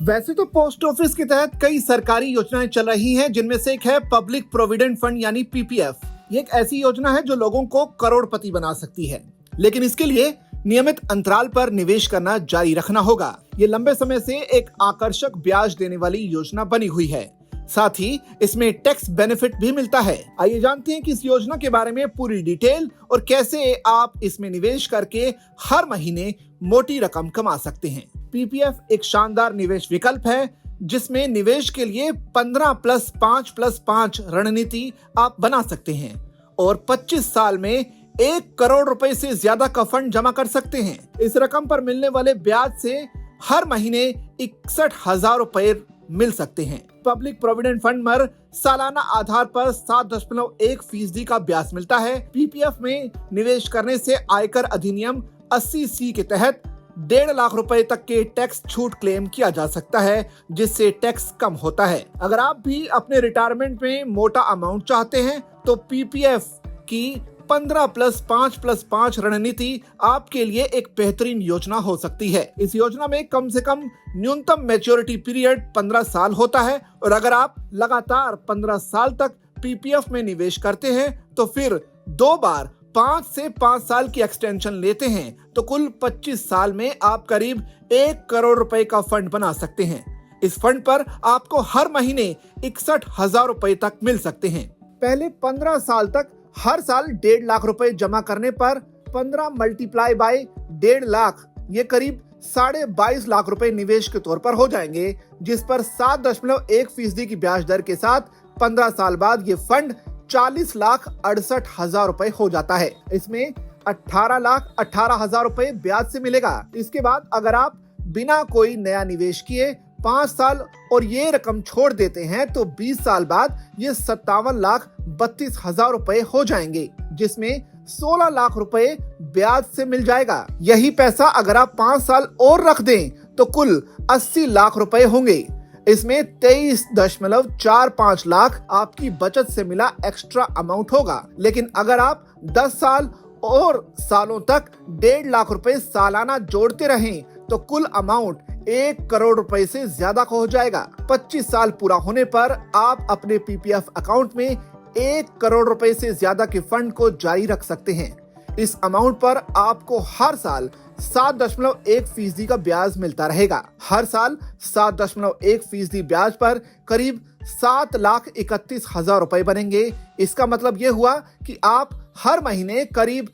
वैसे तो post office के तहत कई सरकारी योजनाएं चल रही हैं, जिनमें से एक है पब्लिक प्रोविडेंट फंड यानी पीपीएफ। ये एक ऐसी योजना है जो लोगों को करोड़पति बना सकती है, लेकिन इसके लिए नियमित अंतराल पर निवेश करना जारी रखना होगा। ये लंबे समय से एक आकर्षक ब्याज देने वाली योजना बनी हुई है, साथ ही इसमें टैक्स बेनिफिट भी मिलता है। आइए जानते हैं कि इस योजना के बारे में पूरी डिटेल और कैसे आप इसमें निवेश करके हर महीने मोटी रकम कमा सकते हैं। पीपीएफ एक शानदार निवेश विकल्प है, जिसमें निवेश के लिए 15+5+5 रणनीति आप बना सकते हैं और 25 साल में 1 करोड़ रुपए से ज्यादा का फंड जमा कर सकते हैं। इस रकम पर मिलने वाले ब्याज से हर महीने 61,000 रुपए मिल सकते हैं। पब्लिक प्रोविडेंट फंड पर सालाना आधार पर 7.1% का ब्याज मिलता है। पीपीएफ में निवेश करने से आयकर अधिनियम 80C के तहत 1.5 लाख रुपए तक के टैक्स छूट क्लेम किया जा सकता है, जिससे टैक्स कम होता है। अगर आप भी अपने रिटायरमेंट में मोटा अमाउंट चाहते हैं तो पीपीएफ की 15+5+5 रणनीति आपके लिए एक बेहतरीन योजना हो सकती है। इस योजना में कम से कम न्यूनतम मैच्योरिटी पीरियड 15 साल होता है और अगर आप लगातार 15 साल तक पीपीएफ में निवेश करते हैं तो फिर 2 बार 5 से 5 साल की एक्सटेंशन लेते हैं तो कुल 25 साल में आप करीब 1 करोड़ रुपए का फंड बना सकते हैं। इस फंड पर आपको हर महीने 61,000 रुपए तक मिल सकते हैं। पहले 15 साल तक हर साल 1.5 लाख रुपए जमा करने पर 15 मल्टीप्लाई बाय 1.5 लाख, ये करीब 22.5 लाख रुपए निवेश के तौर पर हो जाएंगे, जिस पर 7.1% की ब्याज दर के साथ 15 साल बाद ये फंड 40,68,000 रुपए हो जाता है। इसमें 18,18,000 रुपए ब्याज से मिलेगा। इसके बाद अगर आप बिना कोई नया निवेश किए 5 साल और ये रकम छोड़ देते हैं तो 20 साल बाद ये 57,32,000 रुपए हो जाएंगे, जिसमें 16 लाख रुपए ब्याज से मिल जाएगा। यही पैसा अगर आप 5 साल और रख दें तो कुल 80 लाख रुपए होंगे। इसमें 23.45 लाख आपकी बचत से मिला एक्स्ट्रा अमाउंट होगा। लेकिन अगर आप 10 साल और सालों तक 1.5 लाख रुपए सालाना जोड़ते रहें तो कुल अमाउंट 1 करोड़ रुपए से ज्यादा का हो जाएगा। 25 साल पूरा होने पर आप अपने पीपीएफ अकाउंट में 1 करोड़ रुपए से ज्यादा के फंड को जारी रख सकते हैं। इस अमाउंट पर आपको हर साल 7.1% का ब्याज मिलता रहेगा। हर साल 7.1% ब्याज पर करीब 7,31,000 रुपए बनेंगे। इसका मतलब ये हुआ कि आप हर महीने करीब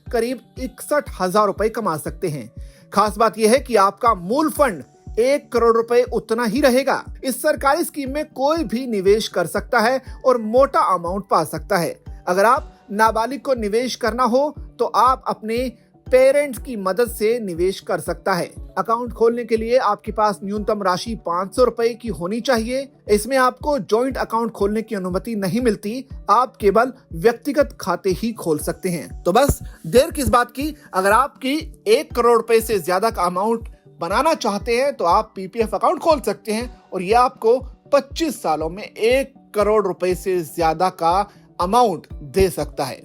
61,000 रुपए कमा सकते हैं। खास बात यह है कि आपका मूल फंड 1 करोड़ रुपए उतना ही रहेगा। इस सरकारी स्कीम में कोई भी निवेश कर सकता है और मोटा अमाउंट पा सकता है। अगर आप नाबालिग को निवेश करना हो तो आप अपने पेरेंट्स की मदद से निवेश कर सकता है। अकाउंट खोलने के लिए आपके पास न्यूनतम राशि 500 रुपए की होनी चाहिए। इसमें आपको जॉइंट अकाउंट खोलने की अनुमति नहीं मिलती, आप केवल व्यक्तिगत खाते ही खोल सकते हैं। तो बस देर किस बात की, अगर आपकी 1 करोड़ रुपए से ज्यादा का अमाउंट बनाना चाहते हैं तो आप पीपीएफ अकाउंट खोल सकते हैं और ये आपको 25 सालों में 1 करोड़ रुपए से ज्यादा का अमाउंट दे सकता है।